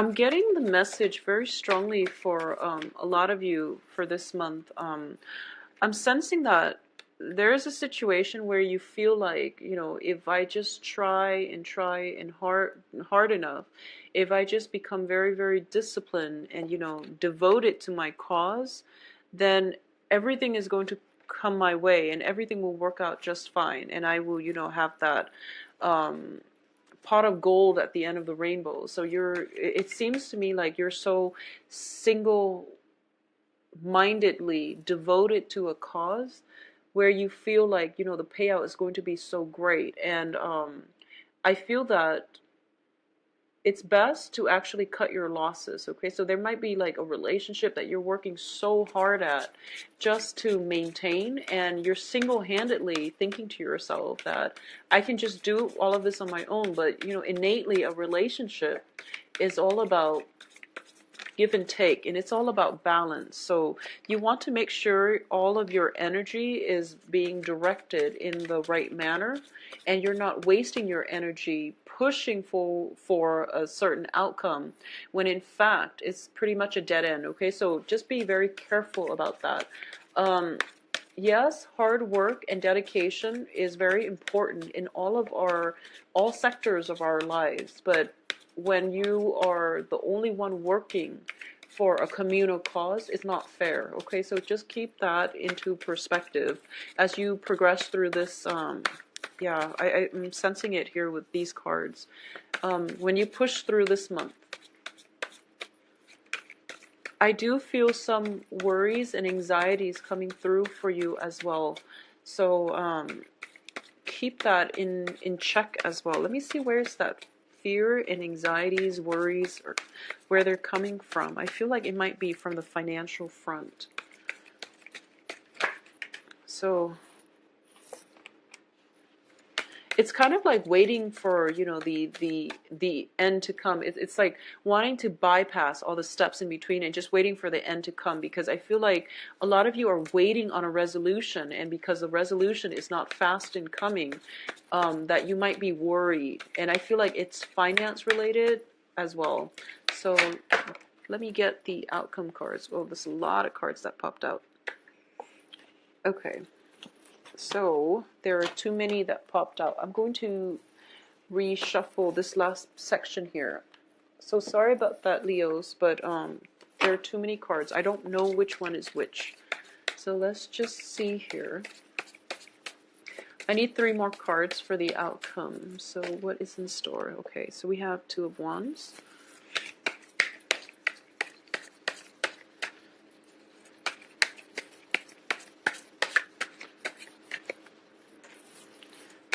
I'm getting the message very strongly for a lot of you for this month. I'm sensing that there is a situation where you feel like, if I just try and hard enough, if I just become very, very disciplined and, devoted to my cause, then everything is going to come my way and everything will work out just fine. And I will, have that um, pot of gold at the end of the rainbow. So it seems to me like you're so single mindedly devoted to a cause where you feel like the payout is going to be so great. And I feel that it's best to actually cut your losses. Okay, so there might be like a relationship that you're working so hard at just to maintain, and you're single-handedly thinking to yourself that I can just do all of this on my own. But innately a relationship is all about give and take, and it's all about balance. So you want to make sure all of your energy is being directed in the right manner, and you're not wasting your energy pushing for a certain outcome when in fact it's pretty much a dead end. Okay, so just be very careful about that. Yes, hard work and dedication is very important in all sectors of our lives, but when you are the only one working for a communal cause, it's not fair. Okay, so just keep that into perspective as you progress through this. Yeah, I'm sensing it here with these cards. When you push through this month, I do feel some worries and anxieties coming through for you as well. So keep that in check as well. Let me see, where's that fear and anxieties, worries, or where they're coming from. I feel like it might be from the financial front. So it's kind of like waiting for the end to come. It's like wanting to bypass all the steps in between and just waiting for the end to come, because I feel like a lot of you are waiting on a resolution, and because the resolution is not fast in coming, that you might be worried. And I feel like it's finance related as well. So let me get the outcome cards. Oh, there's a lot of cards that popped out. Okay. So there are too many that popped out. I'm going to reshuffle this last section here. So sorry about that, Leos, but there are too many cards. I don't know which one is which. So let's just see here. I need 3 more cards for the outcome. So what is in store? Okay, so we have 2 of Wands.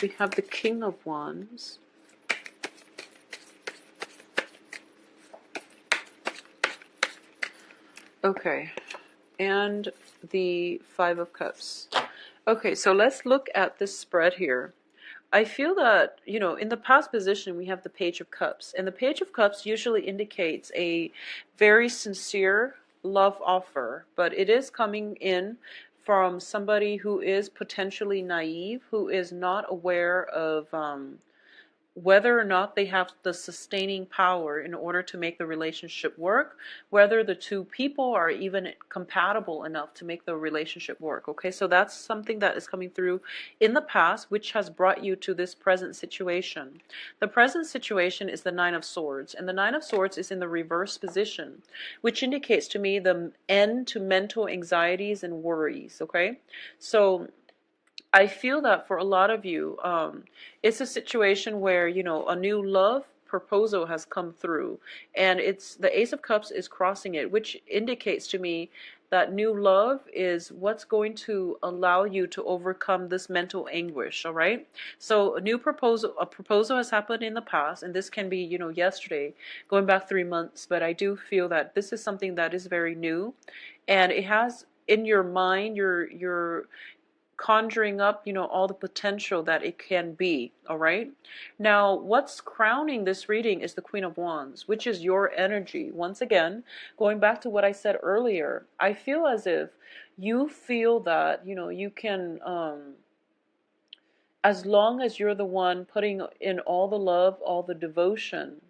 We have the King of Wands. Okay, and the 5 of Cups. Okay, so let's look at this spread here. I feel that, in the past position, we have the Page of Cups. And the Page of Cups usually indicates a very sincere love offer. But it is coming in from somebody who is potentially naive, who is not aware of whether or not they have the sustaining power in order to make the relationship work, whether the two people are even compatible enough to make the relationship work. Okay, so that's something that is coming through in the past, which has brought you to this present situation. The present situation is the Nine of Swords, and the Nine of Swords is in the reverse position, which indicates to me the end to mental anxieties and worries. Okay, so I feel that for a lot of you, it's a situation where, a new love proposal has come through, and it's the Ace of Cups is crossing it, which indicates to me that new love is what's going to allow you to overcome this mental anguish. All right. So a proposal has happened in the past, and this can be, yesterday, going back 3 months. But I do feel that this is something that is very new, and it has in your mind, you're conjuring up, all the potential that it can be. All right. Now, what's crowning this reading is the Queen of Wands, which is your energy. Once again, going back to what I said earlier, I feel as if you feel that, you can, as long as you're the one putting in all the love, all the devotion,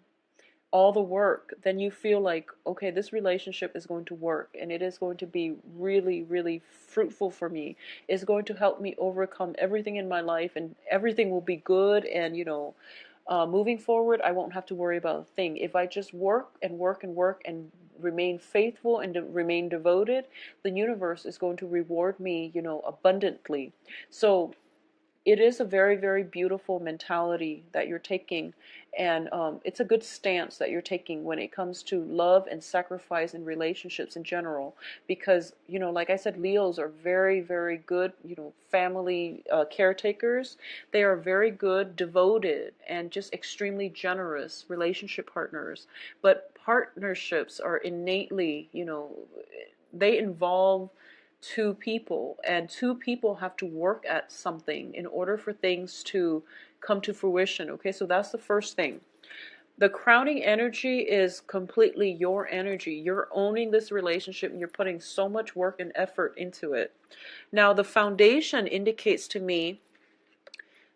all the work, then you feel like, okay, this relationship is going to work and it is going to be really, really fruitful for me. It's going to help me overcome everything in my life and everything will be good. And, moving forward, I won't have to worry about a thing. If I just work and work and work and remain faithful and remain devoted, the universe is going to reward me, abundantly. So it is a very, very beautiful mentality that you're taking, and it's a good stance that you're taking when it comes to love and sacrifice in relationships in general. Because, like I said, Leos are very, very good, family caretakers. They are very good, devoted, and just extremely generous relationship partners. But partnerships are innately, they involve two people, and two people have to work at something in order for things to come to fruition. Okay, so that's the first thing. The crowning energy is completely your energy. You're owning this relationship and you're putting so much work and effort into it. Now, the foundation indicates to me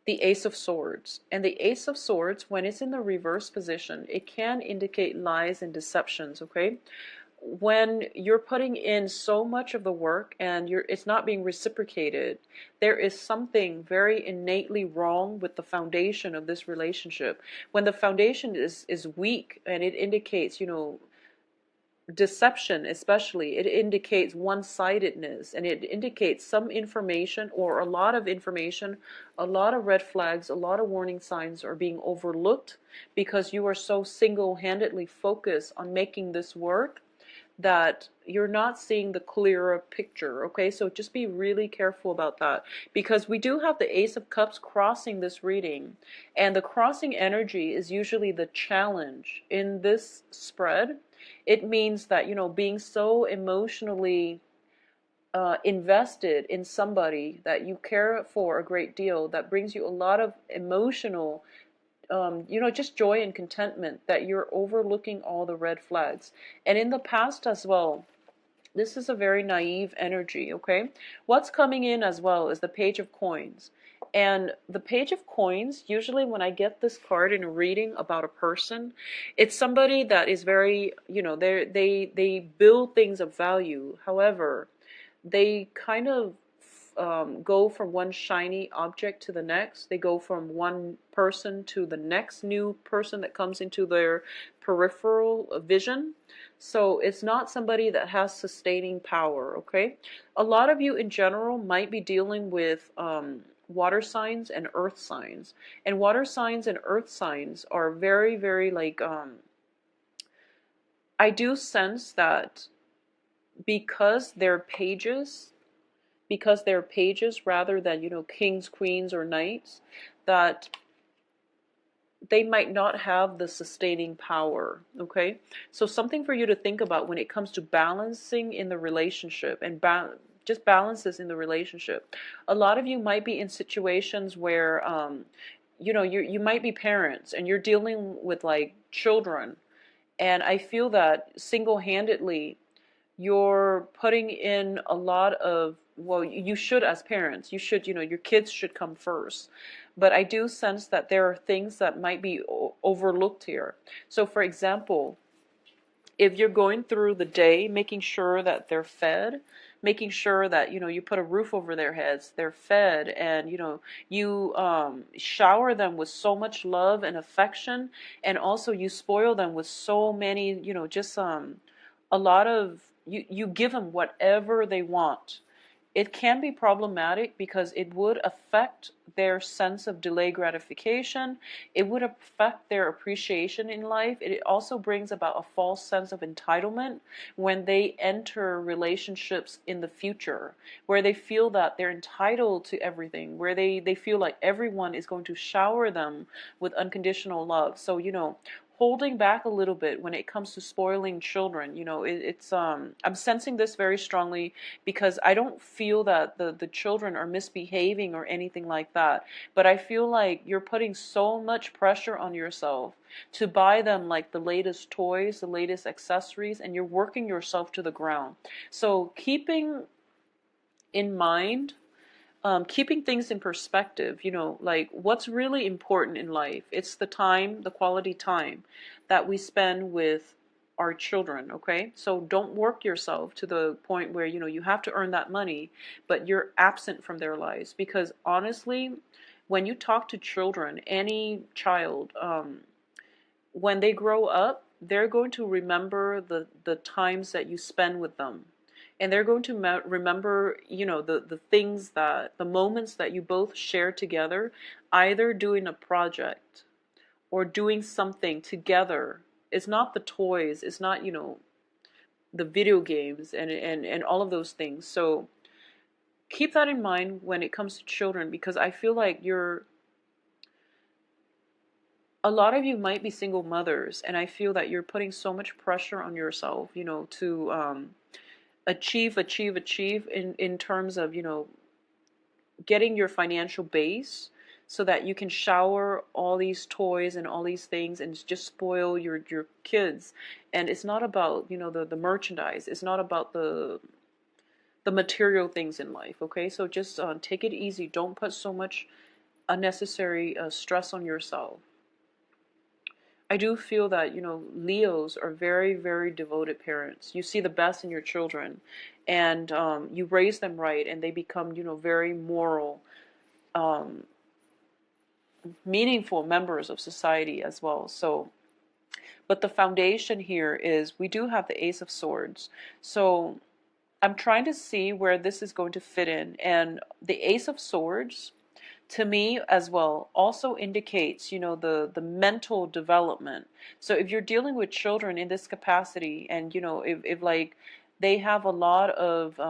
the Ace of Swords. And the Ace of Swords, when it's in the reverse position, it can indicate lies and deceptions, okay? When you're putting in so much of the work and it's not being reciprocated, there is something very innately wrong with the foundation of this relationship. When the foundation is weak, and it indicates, deception, especially, it indicates one-sidedness, and it indicates some information or a lot of information, a lot of red flags, a lot of warning signs are being overlooked because you are so single-handedly focused on making this work that you're not seeing the clearer picture. Okay, so just be really careful about that, because we do have the Ace of Cups crossing this reading, and the crossing energy is usually the challenge in this spread. It means that, being so emotionally invested in somebody that you care for a great deal, that brings you a lot of emotional just joy and contentment, that you're overlooking all the red flags. And in the past as well, this is a very naive energy, okay? What's coming in as well is the Page of Coins. And the Page of Coins, usually when I get this card in a reading about a person, it's somebody that is very, they build things of value. However, they kind of go from one shiny object to the next. They go from one person to the next new person that comes into their peripheral vision. So it's not somebody that has sustaining power, okay? A lot of you in general might be dealing with water signs and earth signs. And water signs and earth signs are very, very I do sense that because they're pages, rather than, kings, queens, or knights, that they might not have the sustaining power, okay? So something for you to think about when it comes to balancing in the relationship and just balances in the relationship. A lot of you might be in situations where, you might be parents and you're dealing with like children. And I feel that single-handedly, you're putting in a lot of, well, you should, as parents, you should, your kids should come first. But I do sense that there are things that might be overlooked here. So for example, if you're going through the day making sure that they're fed, making sure that, you put a roof over their heads, they're fed, and, you shower them with so much love and affection, and also you spoil them with so many, just a lot of, you give them whatever they want. It can be problematic because it would affect their sense of delayed gratification. It would affect their appreciation in life. It also brings about a false sense of entitlement when they enter relationships in the future, where they feel that they're entitled to everything, where they feel like everyone is going to shower them with unconditional love. So, holding back a little bit when it comes to spoiling children. I'm sensing this very strongly because I don't feel that the children are misbehaving or anything like that. But I feel like you're putting so much pressure on yourself to buy them like the latest toys, the latest accessories, and you're working yourself to the ground. So keeping in mind keeping things in perspective, like what's really important in life. It's the time, the quality time that we spend with our children, okay? So don't work yourself to the point where, you have to earn that money, but you're absent from their lives. Because honestly, when you talk to children, any child, when they grow up, they're going to remember the times that you spend with them. And they're going to remember, the things the moments that you both share together, either doing a project or doing something together. It's not the toys, it's not, the video games and all of those things. So keep that in mind when it comes to children, because I feel like a lot of you might be single mothers, and I feel that you're putting so much pressure on yourself, to achieve in terms of, getting your financial base so that you can shower all these toys and all these things and just spoil your kids. And it's not about, the merchandise. It's not about the material things in life, okay? So just take it easy. Don't put so much unnecessary stress on yourself. I do feel that, Leos are very, very devoted parents. You see the best in your children, and you raise them right, and they become, very moral, um, meaningful members of society as well. So, but the foundation here is we do have the Ace of Swords. So I'm trying to see where this is going to fit in. And the Ace of Swords, to me as well, also indicates, the mental development. So if you're dealing with children in this capacity, and, if like they have a lot of,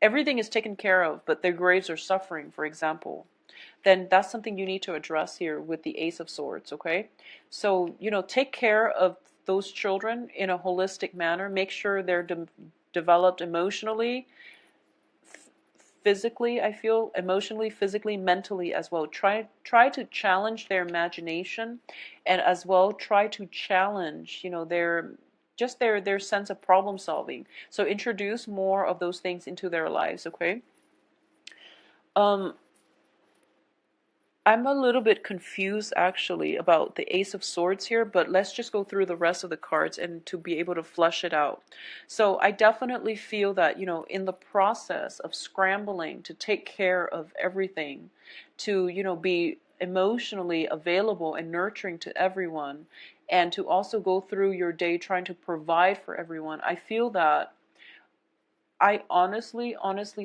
everything is taken care of, but their grades are suffering, for example, then that's something you need to address here with the Ace of Swords, okay? So, take care of those children in a holistic manner. Make sure they're developed emotionally, physically, I feel, emotionally, physically, mentally as well. Try to challenge their imagination, and as well try to challenge, their sense of problem solving. So introduce more of those things into their lives, okay? Um, I'm a little bit confused actually about the Ace of Swords here, but let's just go through the rest of the cards and to be able to flesh it out. So I definitely feel that, in the process of scrambling to take care of everything, to, be emotionally available and nurturing to everyone, and to also go through your day trying to provide for everyone, I feel that I honestly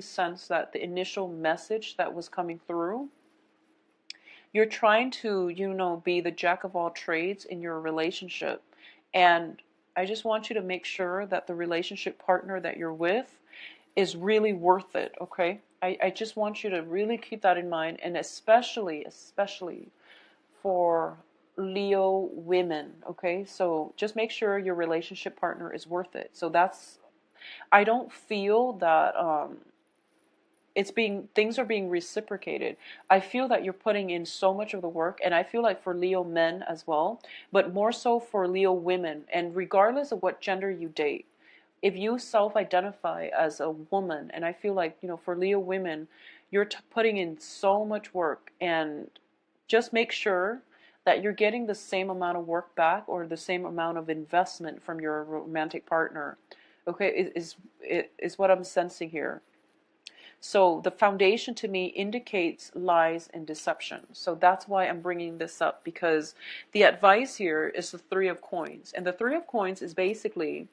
sense that the initial message that was coming through, you're trying to, be the jack of all trades in your relationship. And I just want you to make sure that the relationship partner that you're with is really worth it, okay? I just want you to really keep that in mind, and especially for Leo women, okay? So just make sure your relationship partner is worth it. So I don't feel that things are being reciprocated. I feel that you're putting in so much of the work, and I feel like for Leo men as well, but more so for Leo women. And regardless of what gender you date, if you self-identify as a woman, and I feel like, for Leo women, you're putting in so much work, and just make sure that you're getting the same amount of work back, or the same amount of investment from your romantic partner. Okay, is what I'm sensing here. So the foundation to me indicates lies and deception. So that's why I'm bringing this up, because the advice here is the Three of Coins. And the Three of Coins is basically,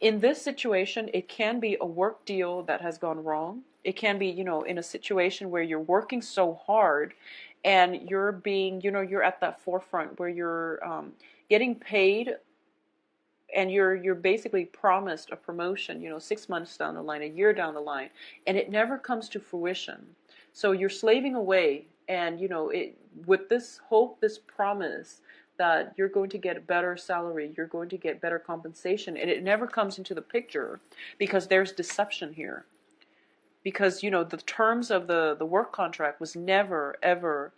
in this situation, it can be a work deal that has gone wrong. It can be, in a situation where you're working so hard and you're being, you're at that forefront where you're getting paid, and you're basically promised a promotion, 6 months down the line, a year down the line, and it never comes to fruition. So you're slaving away, and with this hope, this promise that you're going to get a better salary, you're going to get better compensation, and it never comes into the picture because there's deception here. Because the terms of the work contract was never ever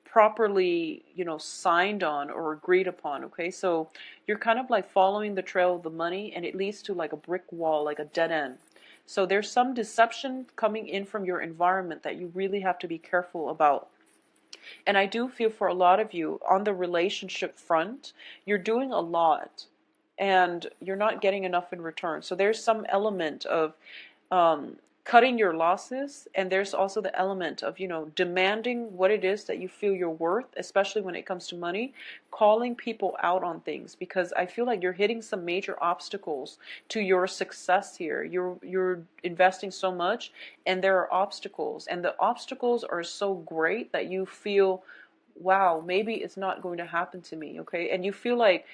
properly, signed on or agreed upon, okay? So you're kind of like following the trail of the money, and it leads to like a brick wall, like a dead end. So there's some deception coming in from your environment that you really have to be careful about. And I do feel for a lot of you on the relationship front, you're doing a lot and you're not getting enough in return. So there's some element of um, cutting your losses, and there's also the element of, demanding what it is that you feel you're worth, especially when it comes to money, calling people out on things, because I feel like you're hitting some major obstacles to your success here. You're investing so much, and there are obstacles, and the obstacles are so great that you feel, wow, maybe it's not going to happen to me, okay? And you feel like,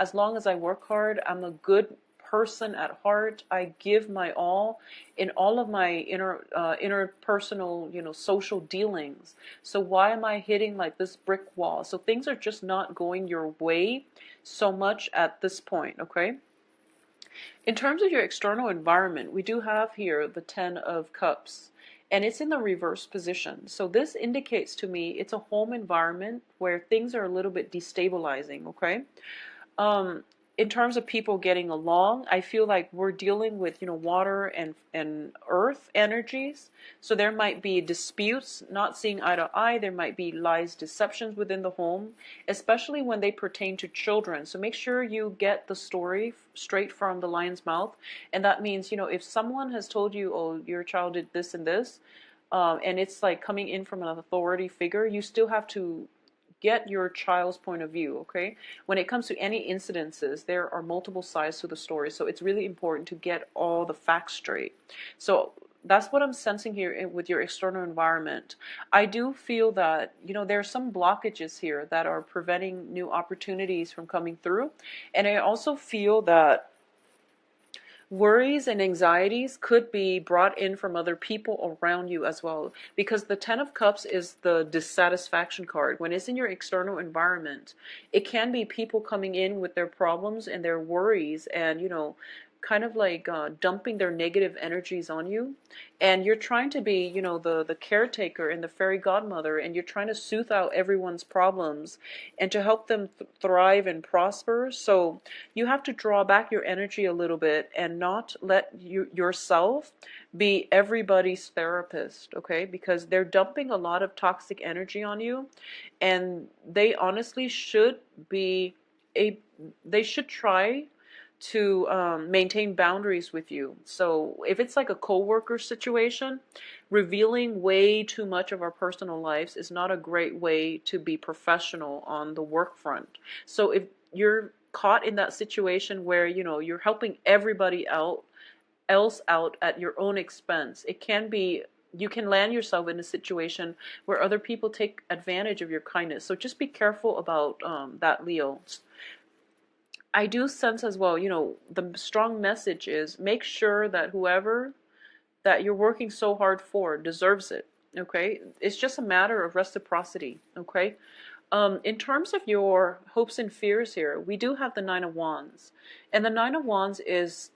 as long as I work hard, I'm a good person at heart. I give my all in all of my interpersonal, social dealings. So why am I hitting like this brick wall? So things are just not going your way so much at this point, okay? In terms of your external environment, we do have here the Ten of Cups, and it's in the reverse position. So this indicates to me it's a home environment where things are a little bit destabilizing, okay? Um, in terms of people getting along, I feel like we're dealing with, water and earth energies. So there might be disputes, not seeing eye to eye. There might be lies, deceptions within the home, especially when they pertain to children. So make sure you get the story straight from the lion's mouth. And that means, if someone has told you, oh, your child did this and this, and it's like coming in from an authority figure, you still have to get your child's point of view, okay? When it comes to any incidences, there are multiple sides to the story, so it's really important to get all the facts straight. So that's what I'm sensing here with your external environment. I do feel that, there are some blockages here that are preventing new opportunities from coming through, and I also feel that worries and anxieties could be brought in from other people around you as well, because the Ten of Cups is the dissatisfaction card. When it's in your external environment, it can be people coming in with their problems and their worries and, kind of like dumping their negative energies on you, and you're trying to be, the caretaker and the fairy godmother, and you're trying to soothe out everyone's problems and to help them thrive and prosper. So you have to draw back your energy a little bit and not let yourself be everybody's therapist, okay? Because they're dumping a lot of toxic energy on you, and they honestly should be they should try to maintain boundaries with you. So if it's like a co-worker situation, revealing way too much of our personal lives is not a great way to be professional on the work front. So if you're caught in that situation where, you're helping everybody else out at your own expense, it can be, you can land yourself in a situation where other people take advantage of your kindness. So just be careful about that, Leo. I do sense as well, the strong message is make sure that whoever that you're working so hard for deserves it, okay? It's just a matter of reciprocity, okay? In terms of your hopes and fears here, we do have the Nine of Wands. And the Nine of Wands is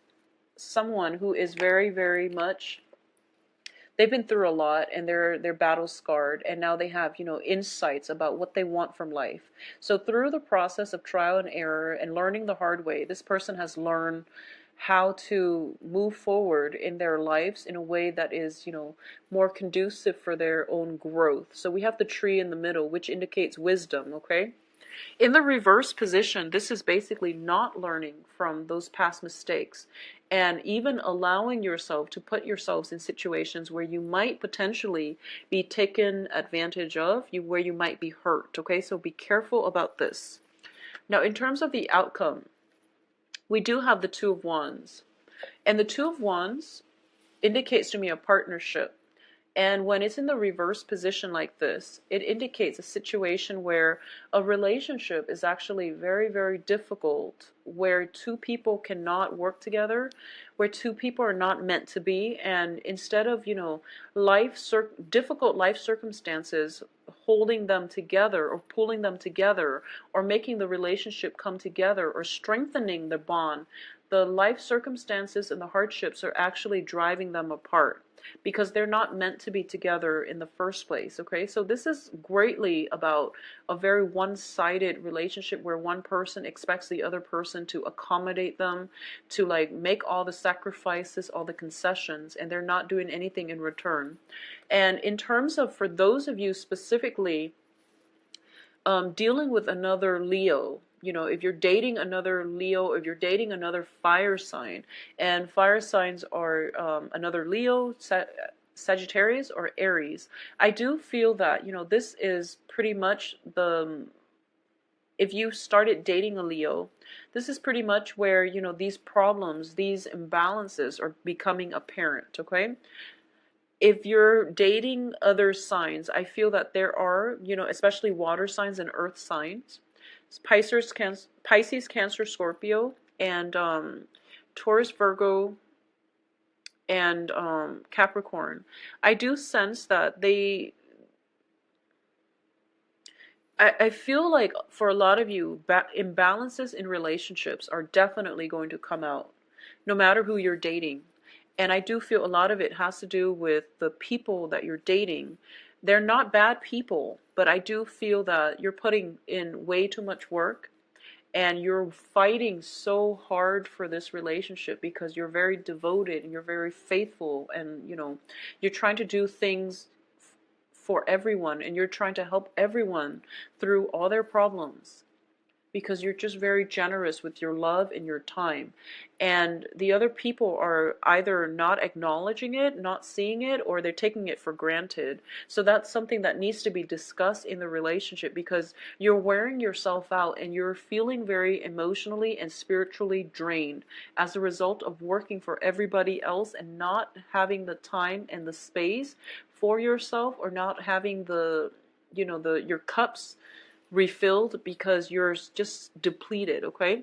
someone who is very, very much, they've been through a lot and they're battle scarred, and now they have, insights about what they want from life. So through the process of trial and error and learning the hard way, this person has learned how to move forward in their lives in a way that is, more conducive for their own growth. So we have the tree in the middle, which indicates wisdom, okay? In the reverse position, this is basically not learning from those past mistakes and even allowing yourself to put yourselves in situations where you might potentially be taken advantage of, where you might be hurt, okay? So be careful about this. Now, in terms of the outcome, we do have the Two of Wands. And the Two of Wands indicates to me a partnership. And when it's in the reverse position like this, it indicates a situation where a relationship is actually very, very difficult, where two people cannot work together, where two people are not meant to be. And instead of, difficult life circumstances holding them together or pulling them together or making the relationship come together or strengthening the bond, the life circumstances and the hardships are actually driving them apart because they're not meant to be together in the first place. Okay, so this is greatly about a very one-sided relationship where one person expects the other person to accommodate them, to like make all the sacrifices, all the concessions, and they're not doing anything in return. And in terms of, for those of you specifically dealing with another Leo, if you're dating another Leo, if you're dating another fire sign, and fire signs are another Leo, Sagittarius, or Aries, I do feel that, this is pretty much if you started dating a Leo, this is pretty much where, these problems, these imbalances are becoming apparent, okay? If you're dating other signs, I feel that there are, especially water signs and earth signs, Pisces, Cancer, Scorpio, and Taurus, Virgo, and Capricorn. I do sense that I feel like for a lot of you, imbalances in relationships are definitely going to come out, no matter who you're dating. And I do feel a lot of it has to do with the people that you're dating. They're not bad people, but I do feel that you're putting in way too much work and you're fighting so hard for this relationship because you're very devoted and you're very faithful, and you're trying to do things for everyone and you're trying to help everyone through all their problems because you're just very generous with your love and your time. And the other people are either not acknowledging it, not seeing it, or they're taking it for granted. So that's something that needs to be discussed in the relationship, because you're wearing yourself out and you're feeling very emotionally and spiritually drained as a result of working for everybody else and not having the time and the space for yourself, or not having your cups refilled because you're just depleted. Okay,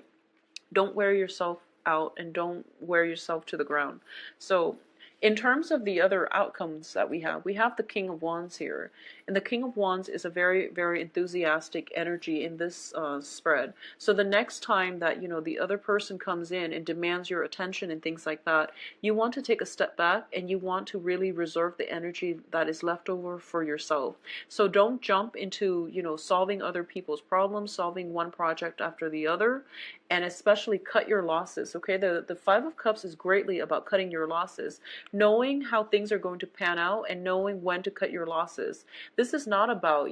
don't wear yourself out and don't wear yourself to the ground. So in terms of the other outcomes that we have the King of Wands here. And the King of Wands is a very, very enthusiastic energy in this spread. So the next time that, the other person comes in and demands your attention and things like that, you want to take a step back and you want to really reserve the energy that is left over for yourself. So don't jump into, solving other people's problems, solving one project after the other, and especially cut your losses. Okay, the Five of Cups is greatly about cutting your losses, knowing how things are going to pan out and knowing when to cut your losses. This is not about,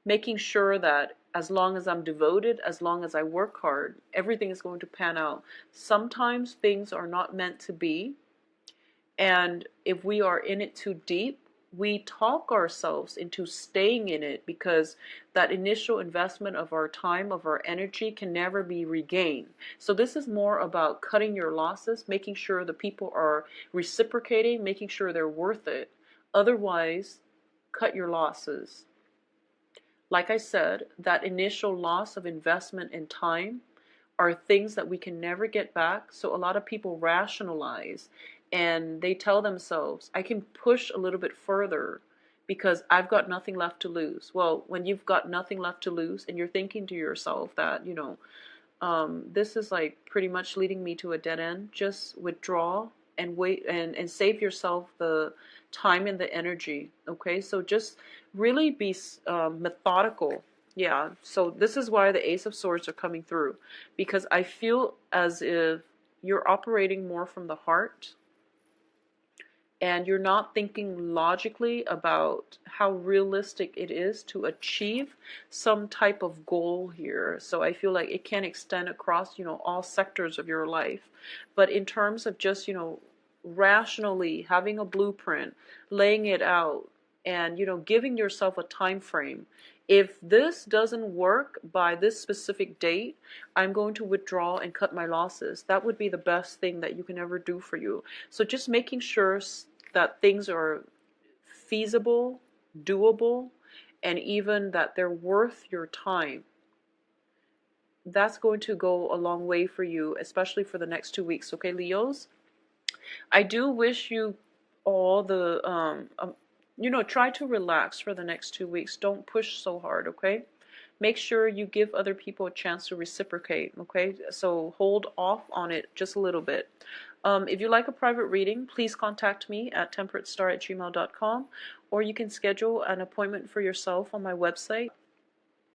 making sure that as long as I'm devoted, as long as I work hard, everything is going to pan out. Sometimes things are not meant to be, and if we are in it too deep, we talk ourselves into staying in it, because that initial investment of our time, of our energy, can never be regained. So this is more about cutting your losses, making sure the people are reciprocating, making sure they're worth it. Otherwise, cut your losses. Like I said, that initial loss of investment in time are things that we can never get back. So a lot of people rationalize and they tell themselves, I can push a little bit further because I've got nothing left to lose. Well, when you've got nothing left to lose and you're thinking to yourself that, this is like pretty much leading me to a dead end, just withdraw and wait and save yourself the time and the energy. Okay, so just really be methodical. Yeah, so this is why the Ace of Swords are coming through, because I feel as if you're operating more from the heart and you're not thinking logically about how realistic it is to achieve some type of goal here. So I feel like it can extend across, all sectors of your life. But in terms of just, rationally having a blueprint, laying it out, and, giving yourself a time frame. If this doesn't work by this specific date, I'm going to withdraw and cut my losses. That would be the best thing that you can ever do for you. So just making sure that things are feasible, doable, and even that they're worth your time. That's going to go a long way for you, especially for the next 2 weeks. Okay, Leos? I do wish you all the, try to relax for the next 2 weeks. Don't push so hard, okay? make sure you give other people a chance to reciprocate, okay? So hold off on it just a little bit. If you'd like a private reading, please contact me at temperatestar@gmail.com, or you can schedule an appointment for yourself on my website,